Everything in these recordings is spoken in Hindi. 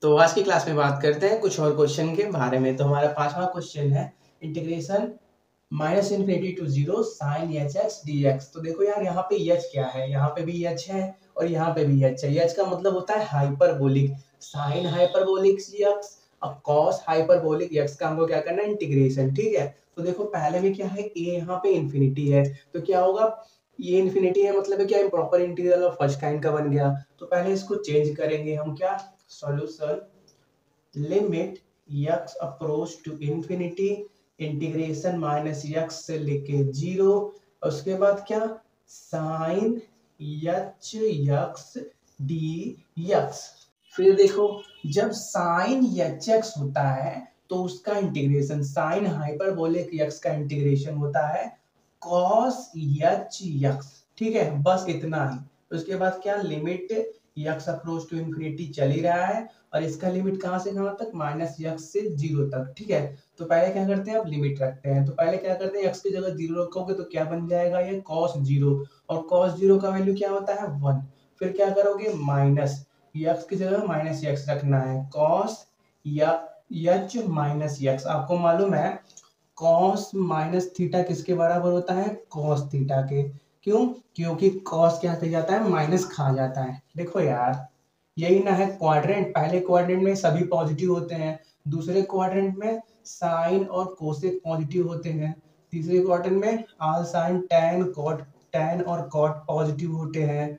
तो आज की क्लास में बात करते हैं कुछ और क्वेश्चन के बारे में। तो हमारा 5वां क्वेश्चन है integration minus infinity to zero sine H X D X. तो देखो यार, यहाँ पे एच क्या है, यहाँ पे भी एच है और यहाँ पे भी एच है। एच का मतलब होता है हाइपरबोलिक, साइन हाइपरबोलिक एक्स। अब कॉस हाइपरबोलिक एक्स का हमको क्या करना है, इंटीग्रेशन। ठीक है, तो देखो पहले में क्या है, ए यहाँ पे इन्फिनिटी है तो क्या होगा, ये इन्फिनिटी है मतलब है क्या, improper integral of first kind का बन गया। तो पहले इसको चेंज करेंगे हम, क्या solution limit X approach to infinity integration minus X से लेके जीरो। उसके बाद क्या, sine H X D X. फिर देखो, जब साइन एच एक्स होता है तो उसका इंटीग्रेशन, साइन हाइपरबोलिक यक्स का इंटीग्रेशन होता है कॉस एच यक्स। ठीक है, बस इतना ही। उसके बाद क्या, limit X approach to infinity चल ही रहा है और इसका लिमिट कहां से कहां तक, माइनस यक्स से जीरो तक। ठीक है, तो पहले क्या करते हैं, अब लिमिट रखते हैं। तो पहले क्या करते हैं, यक्स की जगह जीरो रखोगे तो क्या बन जाएगा, ये कॉस जीरो। और कॉस जीरो का वैल्यू क्या होता है, 1। फिर क्या करोगे, माइनस यक्स की जगह माइनस यक्स रखना है, कॉस या एच माइनस यक्स। आपको मालूम है कॉस माइनस थीटा किसके बराबर होता है, कॉस थीटा के। क्यों, क्योंकि कॉस क्या कह जाता है, माइनस खा जाता है। देखो यार, यही ना है क्वाड्रेंट, पहले क्वाड्रेंट में सभी पॉजिटिव होते हैं, दूसरे क्वाड्रेंट में साइन और कोसेक पॉजिटिव होते हैं, तीसरे क्वाड्रेंट में आल साइन टैन कॉट, टैन और कॉट पॉजिटिव होते हैं,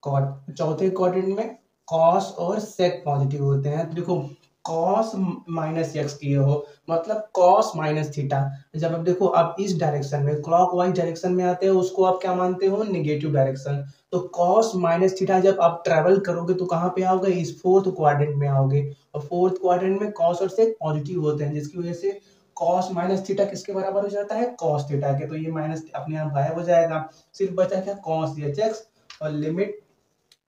कॉट चौथे क्वाड्रेंट में कॉस और सेक पॉजिटिव होते हैं। तो देखो, कॉस माइनस एक्स किए हो मतलब कॉस माइनस थीटा। जब अब देखो, आप इस डायरेक्शन में क्लॉकवाइज डायरेक्शन में आते हो, उसको आप क्या मानते हो, नेगेटिव डायरेक्शन। तो कॉस माइनस थीटा जब आप ट्रेवल करोगे तो कहाँ पे आओगे, इस फोर्थ क्वाड्रेंट में आओगे। और फोर्थ क्वाड्रेंट में कॉस और सेक पॉजिटिव होते हैं, जिसकी वजह से कॉस माइनस थीटा किसके बराबर हो जाता है, कॉस थीटा के। तो ये माइनस अपने आप गायब हो जाएगा, सिर्फ बचा क्या, कॉस एच एक्स। और limit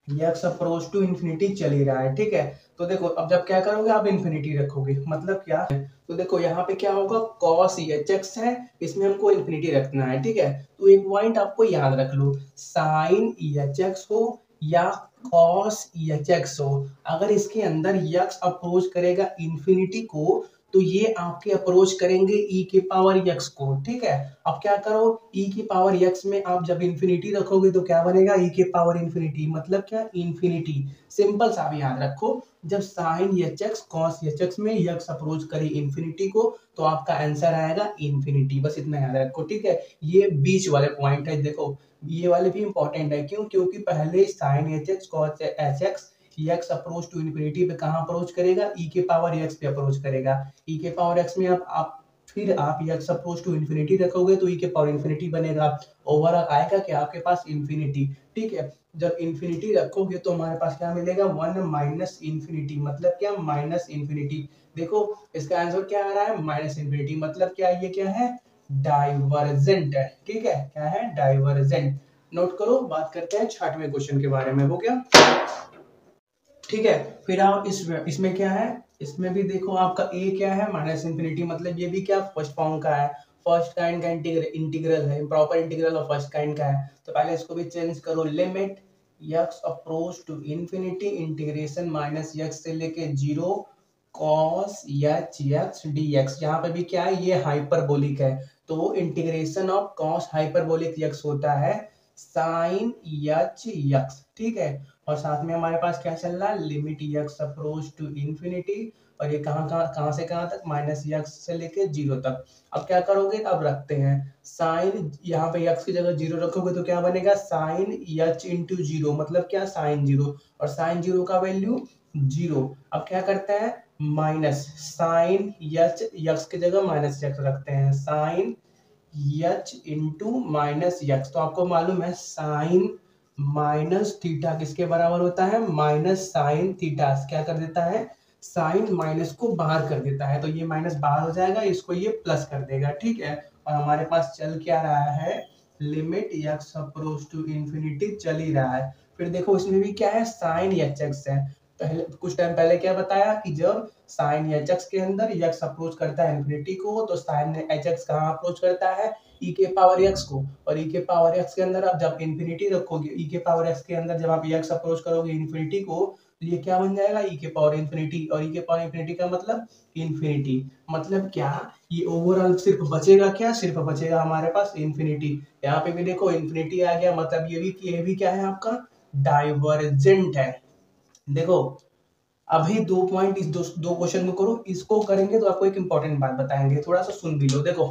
X approach to infinity चल ही रहा है। ठीक है, तो देखो अब जब क्या करोगे, आप इंफिनिटी रखोगे, मतलब क्या है, तो देखो यहाँ पे क्या होगा, cos एच एक्स है, इसमें हमको इंफिनिटी रखना है। ठीक है, तो एक पॉइंट आपको याद रख लो, साइन एच एक्स हो या cos एच एक्स हो, अगर इसके अंदर यक्स अप्रोच करेगा इंफिनिटी को तो ये आपके अप्रोच करेंगे e के पावर x को। ठीक है, अब क्या करो, e की पावर x में आप जब इंफिनिटी रखोगे तो क्या बनेगा, e के पावर इंफिनिटी, मतलब क्या, इंफिनिटी। सिंपल सा भी याद रखो, जब sine H X cos H X में x अप्रोच करे इंफिनिटी को तो आपका आंसर आएगा इंफिनिटी। बस इतना याद रखो। ठीक है, ये बीच वाले पॉइंट है, देखो ये वाले भी इंपॉर्टेंट है। क्यों, क्योंकि पहले sine H X cos H X X approach to infinity पे कहां अप्रोच करेगा, e के पावर x पे अप्रोच करेगा। e के पावर x में आप फिर आप x अप्रोच टू इंफिनिटी रखोगे तो e के पावर इंफिनिटी बनेगा, ओवर आएगा कि आपके पास इंफिनिटी। ठीक है, जब इंफिनिटी रखोगे तो हमारे पास क्या मिलेगा, 1 माइनस इंफिनिटी, मतलब क्या, माइनस इंफिनिटी। देखो इसका आंसर क्या आ रहा है, माइनस इंफिनिटी, मतलब क्या, ये क्या है, डाइवर्जेंट है। ठीक है, क्या है, डाइवर्जेंट। नोट करो, बात करते हैं 6वें क्वेश्चन के बारे में। हो गया, ठीक है। फिर आप इसमें क्या है, इसमें भी देखो आपका ए क्या है, माइनस इंफिनिटी, मतलब ये भी क्या, फर्स्ट फॉर्म का है, फर्स्ट काइंड का इंटीग्रल है, proper integral of first kind का है। तो पहले इसको भी चेंज करो, limit X approach to infinity integration minus X से लेके zero cos H X D X. यहाँ पे भी क्या है, ये हाइपरबोलिक है तो integration of cos hyperbolic X होता है साइन एच यक्स। ठीक है, और साथ में हमारे पास क्या चल रहा है, limit X approach to infinity, और ये कहां से कहां तक, माइनस यक्स से लेके जीरो तक। अब क्या करोगे, अब रखते हैं साइन, यहाँ पे यक्स की जगह जीरो रखोगे तो क्या बनेगा, साइन एच इंटू जीरो, मतलब क्या, साइन जीरो। और साइन जीरो का वैल्यू जीरो। अब क्या करते हैं, माइनस साइन एच, यक्स की जगह माइनस यक्स रखते हैं, sine H into minus X. तो आपको मालूम है साइन माइनस थीटा किसके बराबर होता है, माइनस साइन थीटा। क्या कर देता है, साइन माइनस को बाहर कर देता है, तो ये माइनस बाहर हो जाएगा, इसको ये प्लस कर देगा। ठीक है, और हमारे पास चल क्या रहा है, limit X approach to infinity चल ही रहा है। फिर देखो इसमें भी क्या है, साइन एच एक्स है। पहले कुछ टाइम पहले क्या बताया कि जब साइन एच एक्स के अंदर एक्स अप्रोच करता है इंफिनिटी को तो साइन एच एक्स कहाँ अप्रोच करता है, e के पावर x को। और e के पावर x के अंदर आप जब इंफिनिटी रखोगे, e के पावर x के अंदर जब आप x अप्रोच करोगे इंफिनिटी को तो ये क्या बन जाएगा ई के पावर इन्फिनिटी, और ई के पावर इन्फिनिटी का मतलब इन्फिनिटी, मतलब क्या, ये ओवरऑल सिर्फ बचेगा क्या, सिर्फ बचेगा हमारे पास इन्फिनिटी। यहाँ पे भी देखो इन्फिनिटी आ गया, मतलब ये भी क्या है आपका डाइवर्जेंट है। देखो अभी 2 पॉइंट इस दो क्वेश्चन को करो, इसको करेंगे तो आपको एक इंपॉर्टेंट बात बताएंगे, थोड़ा सा सुन भी लो। देखो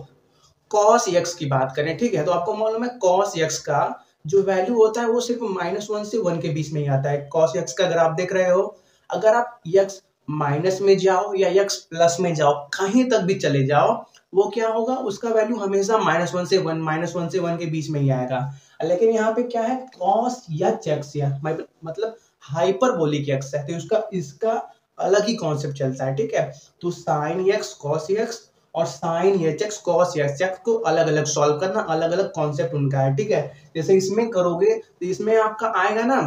कॉस एक्स की बात करें, ठीक है, तो आपको मालूम है कॉस एक्स का जो वैल्यू होता है वो सिर्फ -1 से 1 के बीच में ही आता है। कॉस एक्स का अगर आप देख रहे हो, अगर आप एक्स माइनस में जाओ या एक्स प्लस में जाओ, कहीं तक भी चले जाओ, वो क्या होगा, उसका वैल्यू हमेशा -1 से 1, -1 से 1 के बीच में ही आएगा। लेकिन यहाँ पे क्या है, कॉस एक्स या मतलब हाइपरबोलिक एक्स है, तो उसका इसका अलग ही कॉन्सेप्ट चलता है, ठीक है। तो साइन एक्स कॉस एक्स और sine H X cos H X को अलग अलग सॉल्व करना, अलग अलग कॉन्सेप्ट उनका है, ठीक है। जैसे इसमें करोगे तो इसमें आपका आएगा ना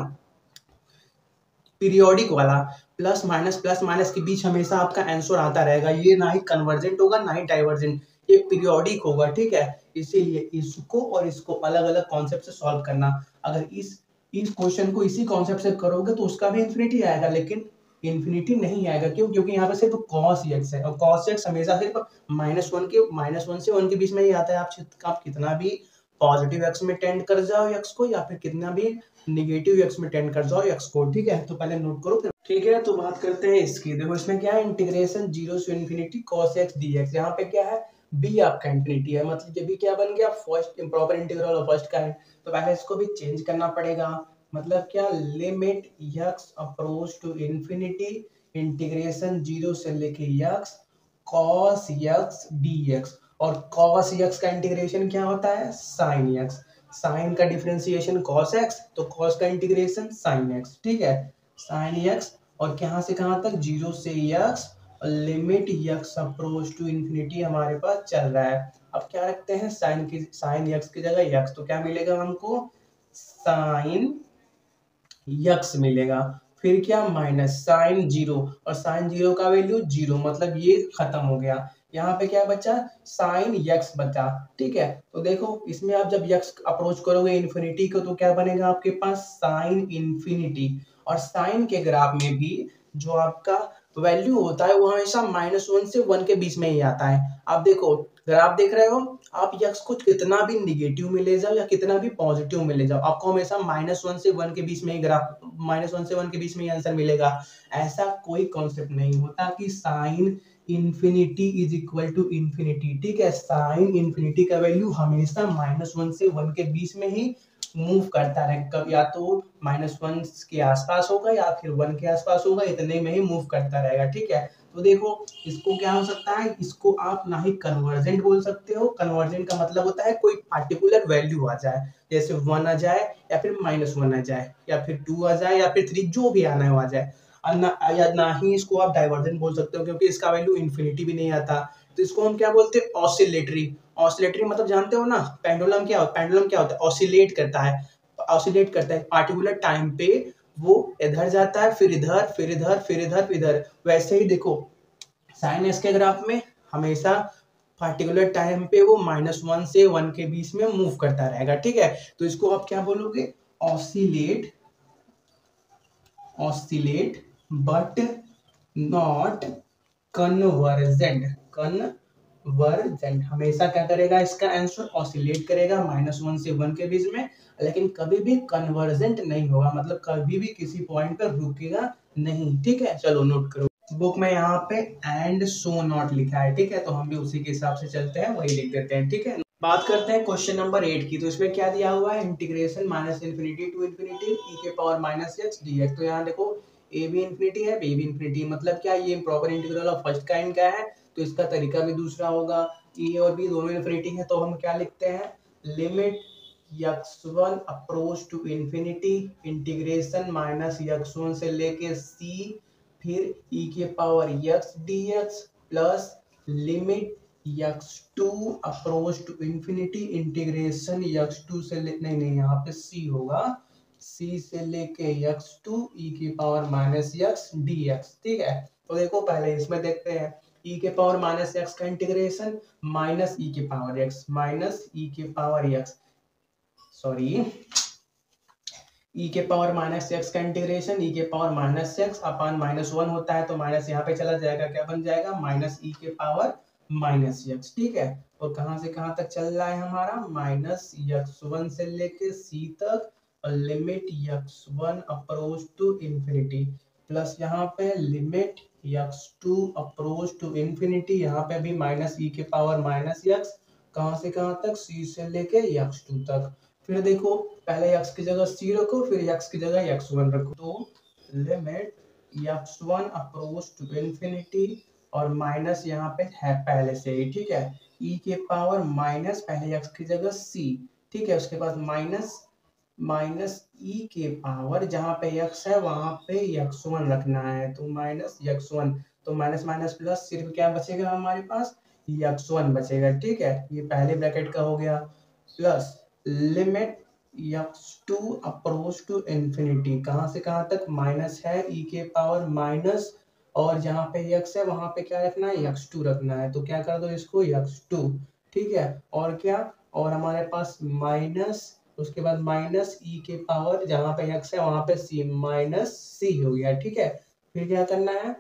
पीरियोडिक वाला, प्लस माइनस के बीच हमेशा आपका आंसर आता रहेगा, ये ना ही कन्वर्जेंट होगा ना ही डाइवर्जेंट, ये पीरियोडिक होगा, ठीक है। इसीलिए इसको और इसको अलग अलग कॉन्सेप्ट से सॉल्व करना। अगर इस क्वेश्चन को इसी कॉन्सेप्ट से करोगे तो उसका भी इन्फिनिटी आएगा, लेकिन इन्फिनिटी नहीं आएगा, क्यों, क्योंकि यहाँ पे सिर्फ कॉस एक्स है, और कॉस एक्स हमेशा सिर्फ -1 से 1 के बीच में ही आता है। आप कितना भी पॉजिटिव एक्स में टेंड कर जाओ एक्स को, या फिर कितना भी निगेटिव एक्स में टेंड कर जाओ एक्स को, ठीक है। तो पहले नोट करो, ठीक है। तो बात करते हैं इसकी, देखो इसमें क्या है, इंटीग्रेशन 0 से इन्फिनिटी cos x dx, यहाँ पे क्या है, b आपका इन्फिनिटी है, मतलब ये भी क्या बन गया, first improper integral of first kind. तो पहले इसको भी चेंज करना पड़ेगा, मतलब क्या, limit x approach to infinity integration 0 से लेके x cos x dx, और cos x का इंटीग्रेशन क्या होता है, sin x, साइन का डिफरेंशिएशन cos x, तो cos का इंटीग्रेशन sin x, ठीक है, sin x, और कहाँ से कहाँ तक, 0 से x, और limit x approach to infinity हमारे पास चल रहा है। अब क्या रखते हैं, sin x की जगह x, तो क्या मिलेगा हमको, sin x मिलेगा, फिर क्या माइनस साइन 0, और साइन 0 का वैल्यू 0, मतलब ये खत्म हो गया। यहाँ पे क्या बचा, साइन x बचा, ठीक है। तो देखो इसमें आप जब x अप्रोच करोगे इन्फिनिटी को तो क्या बनेगा आपके पास, साइन इन्फिनिटी, और साइन के ग्राफ में भी जो आपका वैल्यू होता है वो हमेशा -1 से 1 के बीच में ही आता है। आप देखो ग्राफ देख रहे हो, आप यक्स को कितना भी निगेटिव में ले जाओ या कितना भी पॉजिटिव में ले जाओ, आपको हमेशा -1 से 1 के बीच में ही ग्राफ, -1 से 1 के बीच में ही आंसर मिलेगा। ऐसा कोई कॉन्सेप्ट नहीं होता कि sine infinity is equal to infinity, ठीक है। साइन इन्फिनिटी का वैल्यू हमेशा -1 से 1 के बीच में ही मूव करता रहे, कब या तो -1 के आसपास होगा या फिर 1 के आसपास होगा, इतने में ही मूव करता रहेगा, ठीक है। तो देखो इसको क्या हो सकता है, इसको आप ना ही कन्वर्जेंट बोल सकते हो, कन्वर्जेंट का मतलब होता है कोई पार्टिकुलर वैल्यू आ जाए, जैसे 1 आ जाए या फिर -1 आ जाए या फिर 2 आ जाए या फिर 3, जो भी आना है वो आ जाए। या ना ही इसको आप डाइवर्जेंट बोल सकते हो, क्योंकि इसका वैल्यू इन्फिनिटी भी नहीं आता। तो इसको हम क्या बोलते हैं, ऑसिलेटरी। ऑसिलेटरी मतलब जानते हो ना, पेंडुलम क्या होता है, पेंडुलम क्या होता है, ऑसिलेट करता है, ऑसिलेट करता है पार्टिकुलर टाइम पे, वो इधर जाता है फिर इधर फिर इधर फिर इधर फिर इधर। वैसे ही देखो साइन एस के ग्राफ में हमेशा पार्टिकुलर टाइम पे वो -1 से 1 के बीच में मूव करता रहेगा, ठीक है। तो इसको आप क्या बोलोगे, oscillate, oscillate but not convergent, convergent हमेशा क्या करेगा, इसका आंसर ऑसिलेट करेगा -1 से 1 के बीच में, लेकिन कभी भी कन्वर्जेंट नहीं होगा, मतलब कभी भी किसी पॉइंट पर रुकेगा नहीं, ठीक है। चलो नोट करो, बुक में यहाँ पे एंड सो नॉट लिखा है, ठीक है, तो हम भी उसी के हिसाब से चलते हैं, वही लिख देते हैं, ठीक है। बात करते हैं क्वेश्चन नंबर 8 की, तो इसमें क्या दिया हुआ है, इंटीग्रेशन -इन्फिनिटी टू इन्फिनिटी ई के पावर -x dx। तो यहाँ देखो ए भी इन्फिनिटी है, बी भी इन्फिनिटी, मतलब क्या, ये proper integral of first kind का है, तो इसका तरीका भी दूसरा होगा। ए और बी दोनों इन्फिनिटी है, तो हम क्या लिखते हैं, limit x1 approach to infinity integration -x1 से लेके c, फिर e के power x dx plus limit x2 approach to infinity integration x2 से ले, नहीं यहाँ पे c होगा, c से लेके x2 e की पावर -x dx, ठीक है। तो देखो पहले इसमें देखते हैं, e के पावर -x का इंटीग्रेशन -e के पावर x, -e के पावर x, सॉरी ई के पावर माइनस एक्स का इंटीग्रेशन ई के पावर माइनस एक्स अपान -1 होता है, तो माइनस यहाँ पे चला जाएगा, क्या बन जाएगा माइनस ई के पावर माइनस एक्स। ठीक है, और कहाँ से कहाँ तक चल रहा है हमारा माइनस x1 से लेके c तक, और limit x1 approach to infinity, plus यहाँ पे limit x2 approach to infinity, यहाँ पे भी माइनस ई के पावर माइनस एक्स, कहाँ से कहाँ तक c से लेके x2 तक। फिर देखो पहले x की जगह c रखो, फिर x की जगह x1 रखो, तो limit x1 approach to infinity, और माइनस यहाँ पे है पहले से ही। ठीक है, e के पावर माइनस पहले x की जगह c, ठीक है, उसके बाद माइनस माइनस e के पावर जहाँ पे x है वहां पे x1 रखना है, तो माइनस x1, तो माइनस माइनस प्लस, सिर्फ क्या बचेगा हमारे पास x1 बचेगा। ठीक है, ये पहले ब्रैकेट का हो गया, plus limit x2 approach to infinity, कहाँ से कहाँ तक माइनस है e के पावर माइनस, और जहाँ पे x है वहां पे क्या रखना है x2 रखना है, तो क्या कर दो इसको x2। ठीक है, और क्या, और हमारे पास माइनस, उसके बाद माइनस e के पावर जहाँ पे x है वहां पे c, माइनस c हो गया। ठीक है, फिर क्या करना है,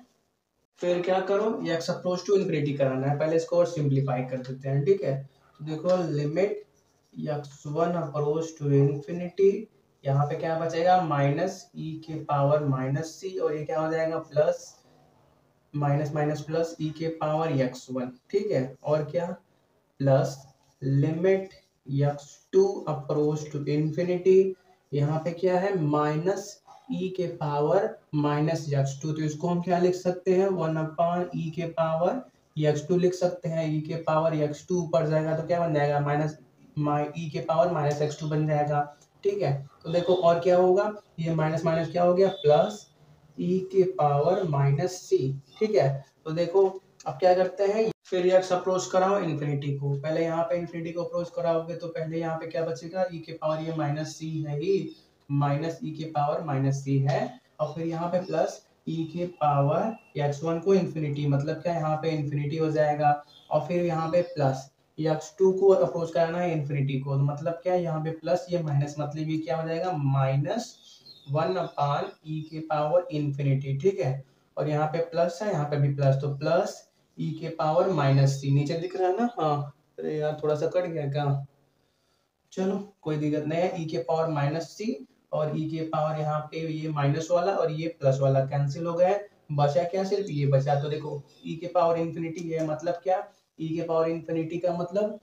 फिर क्या करो x अप्रोच टू इनफिनिटी कराना है, पहले इसको और सिंप्लीफाई कर देते हैं। ठीक है, तो देखो limit x1 approach to infinity, यहाँ पे क्या बचेगा माइनस e के पावर माइनस c, और ये क्या हो जाएगा plus minus minus plus e के पावर x1। ठीक है, और क्या, plus limit x2 approach to infinity, यहाँ पे क्या है माइनस e के पावर माइनस x2, तो इसको हम क्या लिख सकते हैं 1 अपान e के पावर x2 लिख सकते हैं। e के पावर x2 ऊपर जाएगा तो क्या बन जाएगा माइनस e के पावर माइनस x2 बन जाएगा। ठीक है, तो देखो और क्या होगा, ये माइनस माइनस क्या हो गया प्लस e के पावर माइनस c। ठीक है, तो देखो अब क्या करते हैं, फिर x अप्रोच कराओ इन्फिनिटी को, पहले यहाँ पे इन्फिनिटी को अप्रोच कराओगे तो पहले यहाँ पे क्या बचेगा e के पावर, ये माइनस c है ही, माइनस e के पावर माइनस c है, और फिर यहाँ पे प्लस e के पावर x1 को इन्फिनिटी, मतलब क्या यहाँ पे इन्फिनिटी हो जाएगा, और फिर यहाँ पे प्लस x2 को अप्रोच कराना है इन्फिनिटी को, तो मतलब क्या यहाँ पे प्लस ये माइनस, मतलब ये क्या हो जाएगा माइनस 1 अपान ई के पावर इन्फिनिटी। ठीक है, और यहाँ पे प्लस है, यहाँ पे भी प्लस, तो प्लस ई के पावर माइनस सी, नीचे दिख रहा है ना, हाँ अरे यार थोड़ा सा कट गया क्या, चलो कोई दिक्कत नहीं है, ई के पावर माइनस सी, और ई के पावर यहाँ पे ये माइनस वाला और ये प्लस वाला कैंसिल हो गए, बचा क्या सिर्फ ये बचा, तो देखो ई के पावर इन्फिनिटी है मतलब क्या, ई के पावर इन्फिनिटी का मतलब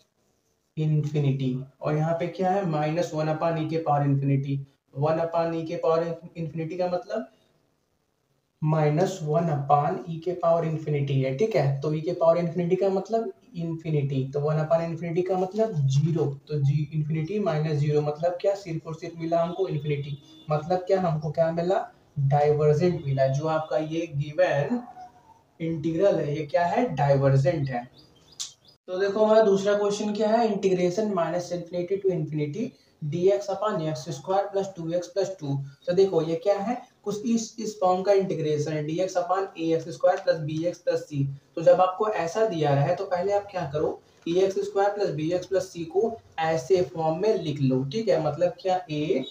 इन्फिनिटी, और यहाँ पे क्या है माइनस 1 अपान ई के पावर इन्फिनिटी, 1 अपान ई के पावर इन्फिनिटी का मतलब -1 अपान ई के पावर इन्फिनिटी है। ठीक है, तो ई के पावर इन्फिनिटी का मतलब इन्फिनिटी, तो 1 अपान इन्फिनिटी का मतलब जीरो, तो जी इन्फिनिटी माइनस जीरो मतलब क्या, सिर्फ और सिर्फ मिला हमको इन्फिनिटी, मतलब क्या हमको क्या मिला डाइवर्जेंट मिला, जो आपका ये गिवन इंटीग्रल है ये क्या है डाइवर्जेंट है। तो देखो हमारा दूसरा क्वेश्चन क्या है, integration minus infinity to infinity dx upon X square plus 2x plus 2। तो देखो ये क्या है, कुछ इस फॉर्म का इंटीग्रेशन है dx upon A X square plus B X plus C. तो जब आपको ऐसा दिया रहा है तो पहले आप क्या करो, A X square plus B X plus C को ऐसे फॉर्म में लिख लो। ठीक है, मतलब क्या A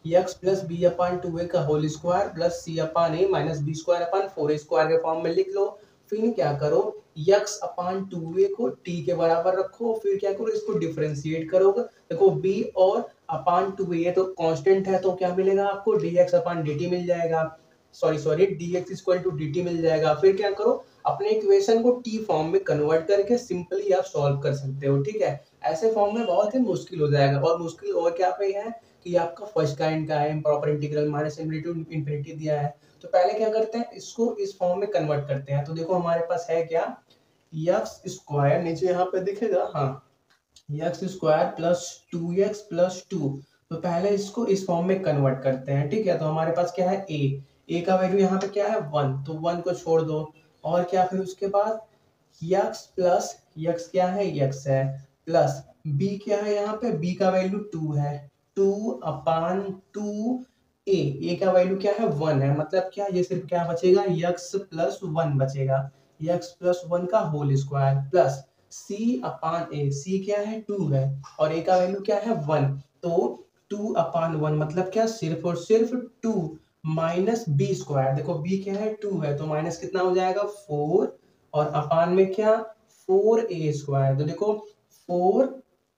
X plus B upon 2a का whole square plus C upon A minus B square upon 4a square के फॉर्म में लिख लो। फिर क्या करो, x अपान 2a को t के बराबर रखो, फिर क्या करो इसको डिफरेंशिएट करोगे, देखो b और अपान 2a तो कांस्टेंट है, तो क्या मिलेगा आपको dx अपान dt मिल जाएगा, sorry dx equal to dt मिल जाएगा। फिर क्या करो, अपने इक्वेशन को t फॉर्म में कन्वर्ट करके सिंपली आप सॉल्व कर सकते हो। ठीक है, ऐसे फॉर्म में बहुत ही मुश्किल हो जाएगा, और मुश्किल और क्या पे है कि आपका फर्स्ट काइंड का है improper integral minus infinity to infinity दिया है, तो पहले क्या करते हैं इसको इस फॉर्म में कन्वर्ट करते हैं। तो देखो हमारे पास है क्या, एक्स स्क्वायर नीचे यहाँ पे दिखेगा, हाँ x square plus 2x plus 2, तो पहले इसको इस फॉर्म में कन्वर्ट करते हैं। ठीक है, तो हमारे पास क्या है ए का वैल्यू यहाँ पे क्या है 1, तो 1 को छोड़ दो, और क्या फिर उसके बाद x प्लस x क्या है x है, प्लस b क्या है, यहाँ पे b का वैल्यू 2 है, 2 अपान 2 ए का वैल्यू क्या है 1 है, मतलब क्या ये सिर्फ क्या बचेगा x प्लस 1 बचेगा, x प्लस 1 का होल स्क्वायर प्लस c अपान ए, c क्या है 2 है और a का वैल्यू क्या है 1, तो 2/1 मतलब क्या, सिर्फ और सिर्फ 2 माइनस बी स्क्वायर। देखो बी क्या है, 2 है, तो माइनस कितना हो जाएगा 4, और अपान में क्या 4a²। तो देखो 4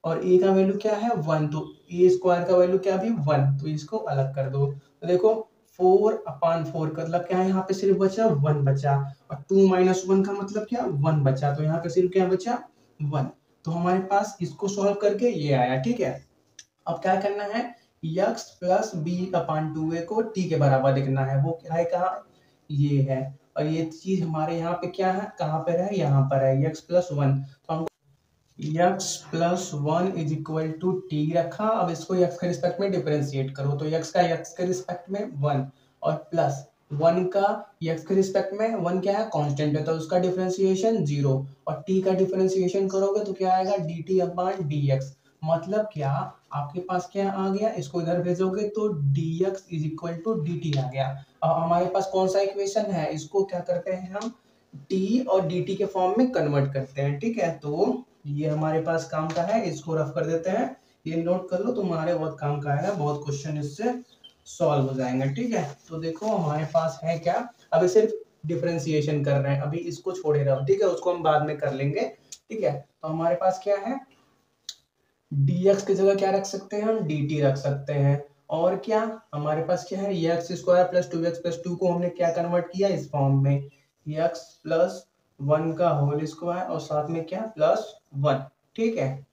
और a का वैल्यू क्या है 1, तो a² का वैल्यू क्या भी 1, तो इसको अलग कर दो। तो देखो 4/4 का मतलब क्या है, यहाँ पे सिर्फ बचा 1 बचा, और 2 माइनस 1 का मतलब क्या 1 बचा, तो यहाँ पे सिर्फ क्या बचा 1। तो हमारे पास इसको सॉल्व करके ये आया। ठीक है, अब क्या करना है, x प्लस b/2a को t के बराबर लिखना है। वो क्या है, कहाँ, ये है, और ये चीज हमारे यहाँ पे क्या है, कहाँ पर है, यहाँ पर है x प्लस 1। तो हम x plus 1 is equal to T रखा। अब इसको x के रिस्पेक्ट में डिफरेंशिएट करो, तो x का x के रिस्पेक्ट में 1, और प्लस 1 का x के रिस्पेक्ट में 1 क्या है, कांस्टेंट है, तो उसका डिफरेंशिएशन 0, और t का डिफरेंशिएशन करोगे तो क्या आएगा dt/dx। मतलब क्या, आपके पास क्या आ गया, इसको इधर भेजोगे तो dx is equal to dt आ गया। अब हमारे पास कौन सा इक्वेशन है, इसको क्या करते हैं हम t और dt के फॉर्म में कन्वर्ट करते हैं। ठीक है, तो ये हमारे पास काम का है, इसको रफ कर देते हैं, ये नोट कर लो, तुम्हारे बहुत काम का है, बहुत क्वेश्चन इससे सॉल्व हो जाएंगे। ठीक है, तो देखो हमारे पास है क्या, अभी सिर्फ डिफरेंशिएशन कर रहे हैं, अभी इसको छोड़े रहो। ठीक है, उसको हम बाद में कर लेंगे। ठीक है, तो हमारे पास क्या है, dx की जगह क्या रख सकते हैं हम, dt रख सकते हैं, और क्या हमारे पास क्या है, x² प्लस 2x+2 को हमने क्या कन्वर्ट किया इस फॉर्म में, x प्लस 1 का होल स्क्वायर, और साथ में क्या प्लस 1। ठीक है,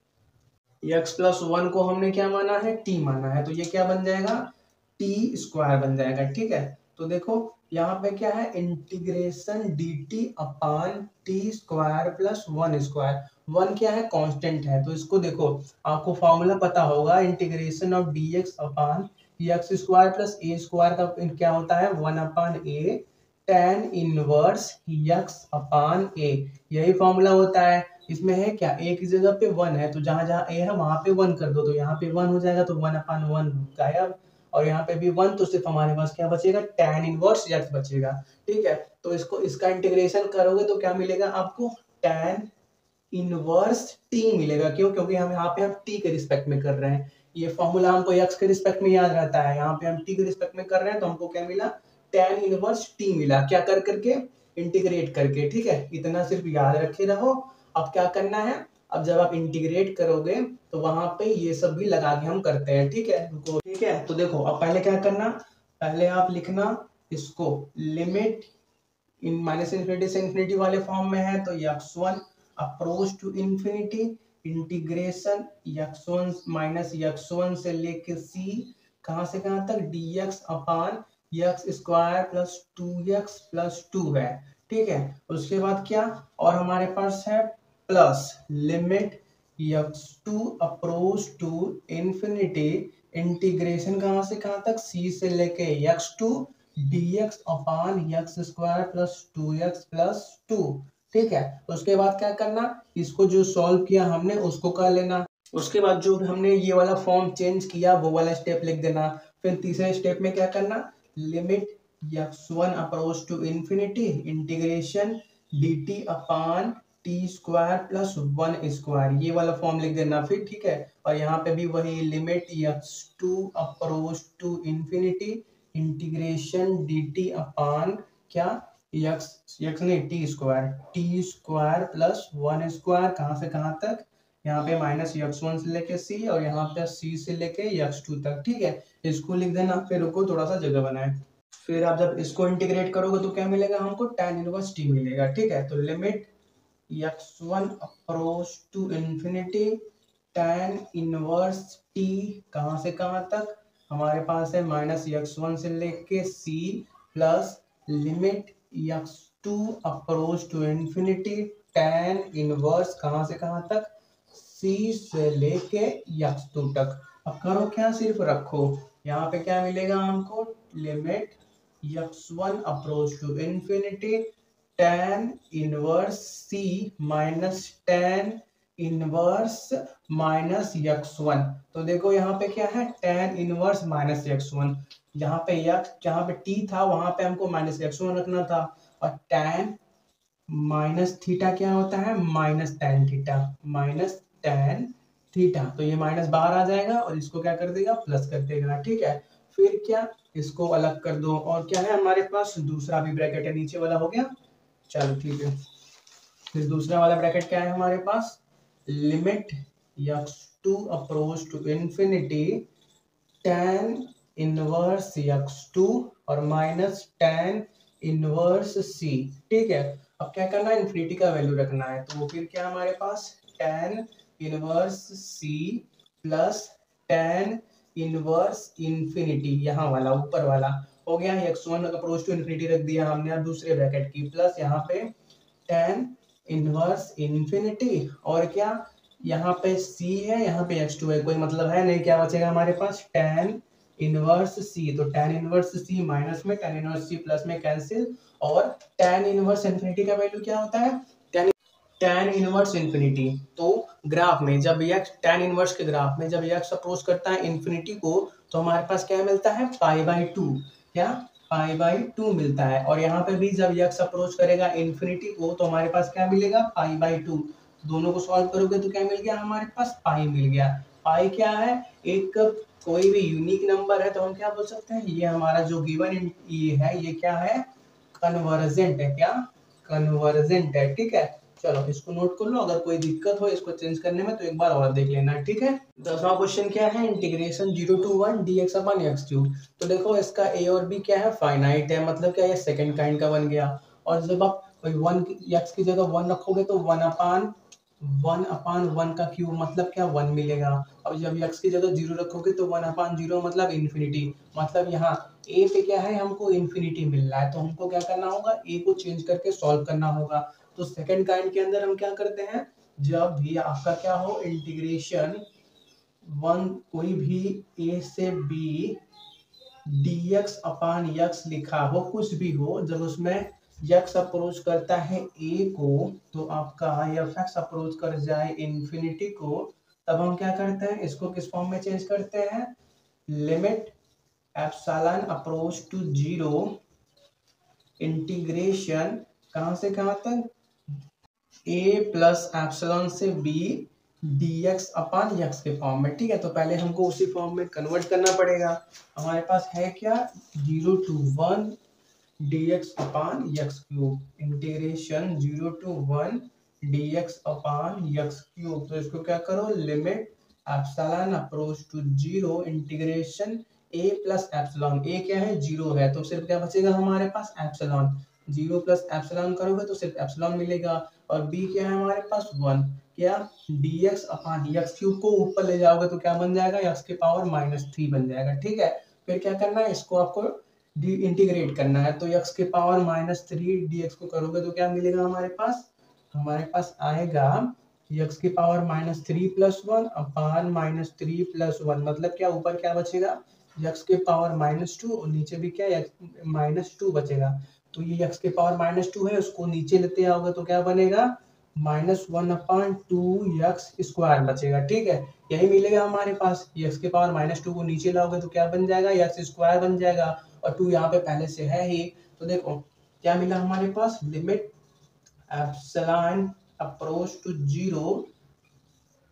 x प्लस 1 को हमने क्या माना है, t माना है, तो ये क्या बन जाएगा t² बन जाएगा। ठीक है, तो देखो यहाँ पे क्या है, इंटीग्रेशन dt/t² प्लस 1²। 1 क्या है, कांस्टेंट है, तो इसको देखो, आपको फॉर्मूला पता होगा, integration of dx/x² plus a² का क्या होता है 1/a tan इनवर्स x/a, यही फॉर्मूला होता है। इसमें है क्या, a की जगह पे 1 है, तो जहां जहां a है वहां पे 1 कर दो, तो यहाँ पे 1 हो जाएगा, तो 1/1 गायब, और यहाँ पे भी 1, तो सिर्फ हमारे पास क्या बचेगा, tan इनवर्स x बचेगा। ठीक है, तो इसको इसका इंटीग्रेशन करोगे तो क्या मिलेगा आपको, tan इनवर्स t मिलेगा। क्यों, क्योंकि हम यहाँ पे हम t के रिस्पेक्ट में कर रहे हैं, ये फॉर्मूला हमको x के रिस्पेक्ट में याद रहता है, यहाँ पे हम t के रिस्पेक्ट में कर रहे हैं, तो हमको क्या मिला, tan इनवर्स t मिला, क्या कर करके, इंटीग्रेट करके। ठीक है, इतना सिर्फ याद रखे रहो। अब क्या करना है, अब जब आप इंटीग्रेट करोगे तो वहां पे ये सब भी लगा के हम करते हैं। ठीक है, रुको। ठीक है, तो देखो अब पहले क्या करना, पहले आप लिखना इसको, लिमिट इन माइनस इन्फिनिटी से इन्फिनिटी वाले फॉर्म में है, तो x1 approach to infinity integration x1 minus x1 से लेके c कहां से कहां तक dx/x² प्लस 2x प्लस 2 है। ठीक है, उसके बाद क्या, और हमारे पास है plus limit x2 approach to infinity integration कहां से कहां तक, c से लेके x2 dx/x² plus 2x plus 2। ठीक है, उसके बाद क्या करना, इसको जो सॉल्व किया हमने उसको कर लेना, उसके बाद जो हमने ये वाला फॉर्म चेंज किया वो वाला स्टेप लिख देना। फिर तीसरे स्टेप में क्या करना, limit x1 approach to infinity integration dt/t² plus 1² ये वाला फॉर्म लिख देना फिर। ठीक है, और यहाँ पे भी वही limit x2 approach to infinity integration dt/ क्या x नहीं t² प्लस 1² कहां से कहां तक, यहाँ पे माइनस x1 से लेके c, और यहाँ पे c से लेके x2 तक। ठीक है, इसको लिख देना, फिर रुको थोड़ा सा जगह बनाए, फिर आप जब इसको इंटीग्रेट करोगे तो क्या मिलेगा हमको, tan इनवर्स t मिलेगा। ठीक है, तो limit x1 approach to infinity tan inverse t कहां से कहां तक, हमारे पास है माइनस x1 से लेके c plus limit x2 approach to infinity tan inverse कहां से कहां तक, c से लेके x2 तक। अब करो क्या, सिर्फ रखो, यहाँ पे क्या मिलेगा हमको, limit x1 approach to infinity tan inverse c minus tan inverse minus x1। तो देखो यहाँ पे क्या है, tan इनवर्स माइनस x1, जहाँ पे t था वहां पे हमको माइनस x1 रखना था, और tan माइनस थीटा क्या होता है, minus tan theta, minus tan theta, तो ये माइनस बाहर आ जाएगा और इसको क्या कर देगा, प्लस कर देगा। ठीक है, फिर क्या, इसको अलग कर दो, और क्या है हमारे पास, दूसरा भी ब्रैकेट है, नीचे वाला हो गया। चलो ठीक है, फिर दूसरा वाला ब्रैकेट क्या है हमारे पास, limit x to approach to infinity tan inverse x2 और माइनस tan इनवर्स c। ठीक है, अब क्या करना है, इन्फिनिटी का वैल्यू रखना है, तो फिर क्या हमारे पास tan inverse c plus tan inverse infinity, यहाँ वाला ऊपर वाला हो गया, x1 अप्रोच टू इंफिनिटी रख दिया हमने, अब दूसरे ब्रैकेट की प्लस यहाँ पे tan इनवर्स इंफिनिटी, और क्या यहाँ पे c है, यहाँ पे x2 है, कोई मतलब है नहीं, क्या बचेगा हमारे पास, tan इनवर्स c, तो tan इनवर्स c माइनस में tan इनवर्स c प्लस में कैंसिल, और tan इनवर्स इंफिनिटी का वैल्यू क्या होता है, tan इनवर्स इंफिनिटी। तो ग्राफ में जब x tan इनवर्स के ग्राफ में जब x अप्रोच करता है इंफिनिटी को, तो हमारे पास क्या मिलता है, π/2, क्या π/2 मिलता है, और यहाँ पे भी जब x अप्रोच करेगा इंफिनिटी को, तो हमारे पास क्या मिलेगा, π/2। दोनों को सॉल्व करोगे तो क्या मिल गया हमारे पास, पाई मिल गया। पाई क्या है, एक कोई भी यूनिक नंबर है, तो हम क्या बोल सकते हैं, ये हमारा जो गिवन ये है, ये क्या है, कन्वर्जेंट है, क्या कन्वर्जेंट है। ठीक है, चलो इसको नोट कर लो, अगर कोई दिक्कत हो इसको चेंज करने में तो एक बार और देख लेना। ठीक है, 10वां क्वेश्चन क्या है, इंटीग्रेशन 0 to 1 dx/x3। तो देखो इसका a और b क्या है, फाइनाइट है, मतलब क्या, ये सेकंड काइंड का बन गया, और जब आप वन x की जगह 1 रखोगे तो 1/1 का क्यूब, मतलब क्या 1 मिलेगा। अब जब x की जगह 0 रखोगे तो 1/0 मतलब इन्फिनिटी, मतलब यहाँ a पे क्या है, हमको इन्फिनिटी मिल रहा है, तो हमको क्या करना होगा, a को चेंज करके सॉल्व करना होगा। तो सेकंड काइंड के अंदर हम क्या करते हैं, जब भी आपका क्या हो, इंटीग्रेशन कोई भी a से b dx/x लिखा हो, कुछ भी हो, जब उसमें x अप्रोच करता है a को, तो आपका fx अप्रोच कर जाए इंफिनिटी को, तब हम क्या करते हैं, इसको किस फॉर्म में चेंज करते हैं, limit epsilon approach to 0 integration कहां से कहां तक, a प्लस एप्सिलॉन से b dx/x के फॉर्म में। ठीक है, तो पहले हमको उसी फॉर्म में कन्वर्ट करना पड़ेगा। हमारे पास है क्या, 0 to 1 dx/x3 integration 0 to 1 dx/x3। तो इसको क्या करो, limit epsilon approach to 0 integration a plus epsilon, a क्या है, 0 है, तो सिर्फ क्या बचेगा हमारे पास, एप्सिलॉन, 0 प्लस एप्सिलॉन करोगे तो सिर्फ एप्सिलॉन मिलेगा, और b क्या है हमारे पास 1, क्या dx/x3 को ऊपर ले जाओगे तो क्या बन जाएगा, x के पावर -3 बन जाएगा। ठीक है, फिर क्या करना है, इसको आपको इंटीग्रेट करना है, तो x के पावर -3 dx को करोगे तो क्या मिलेगा हमारे पास आएगा x की पावर -3 + 1 अपान -3 + 1, मतलब क्या, ऊपर क्या बचेगा, x के पावर -2 और नीचे भी क्या -2 बचेगा। तो ये x के पावर -2 है, उसको नीचे लेते आओगे तो क्या बनेगा, -1/2x² बचेगा। ठीक है, यही मिलेगा हमारे पास, x के पावर -2 को नीचे लाओगे तो क्या बन जाएगा, x² बन जाएगा, और 2 यहाँ पे पहले से है ही। तो देखो क्या मिला हमारे पास, limit epsilon approach to 0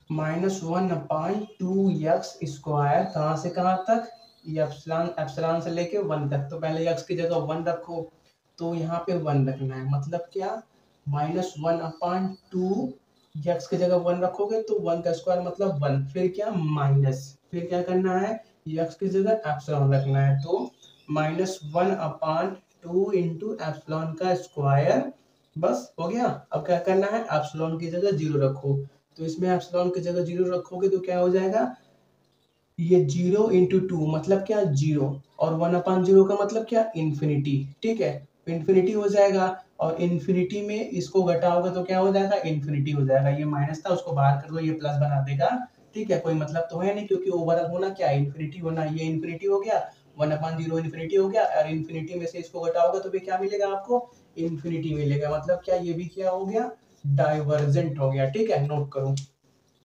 -1/2x², कहां से कहां तक, ये एप्सिलॉन से लेके 1 तक, तो पहले x की जगह 1 रखो, तो यहाँ पे 1 रखना है, मतलब क्या, -1/2, x की जगह 1 रखोगे तो 1 का स्क्वायर मतलब 1, फिर क्या माइनस, फिर क्या करना है, x की जगह एप्सिलॉन रखना है, तो -1/2 इंटू एप्सिलॉन का स्क्वायर, बस हो गया। अब क्या करना है, एप्सिलॉन की जगह 0 रखो, तो इसमें एप्सिलॉन की जगह 0 रखोगे तो क्या हो जाएगा, ये 0 इंटू 2 मतलब क्या 0, और 1/0 का मतलब क्या इन्फिनिटी। ठीक है, इन्फिनिटी हो जाएगा, और इन्फिनिटी में इसको घटाओगे तो क्या हो जाएगा, इन्फिनिटी हो जाएगा, ये माइनस था उसको बाहर कर दो, ये प्लस बना देगा। ठीक है, कोई मतलब तो है नहीं, क्योंकि ओवर होना क्या, इन्फिनिटी होना, ये इन्फिनिटी हो गया, 1/0 इन्फिनिटी हो गया, और इन्फिनिटी में से इसको घटाओगे तो भी क्या मिलेगा आपको, इन्फिनिटी मिलेगा, मतलब क्या, ये भी क्या हो गया, डाइवर्जेंट हो गया। ठीक है, नोट करो।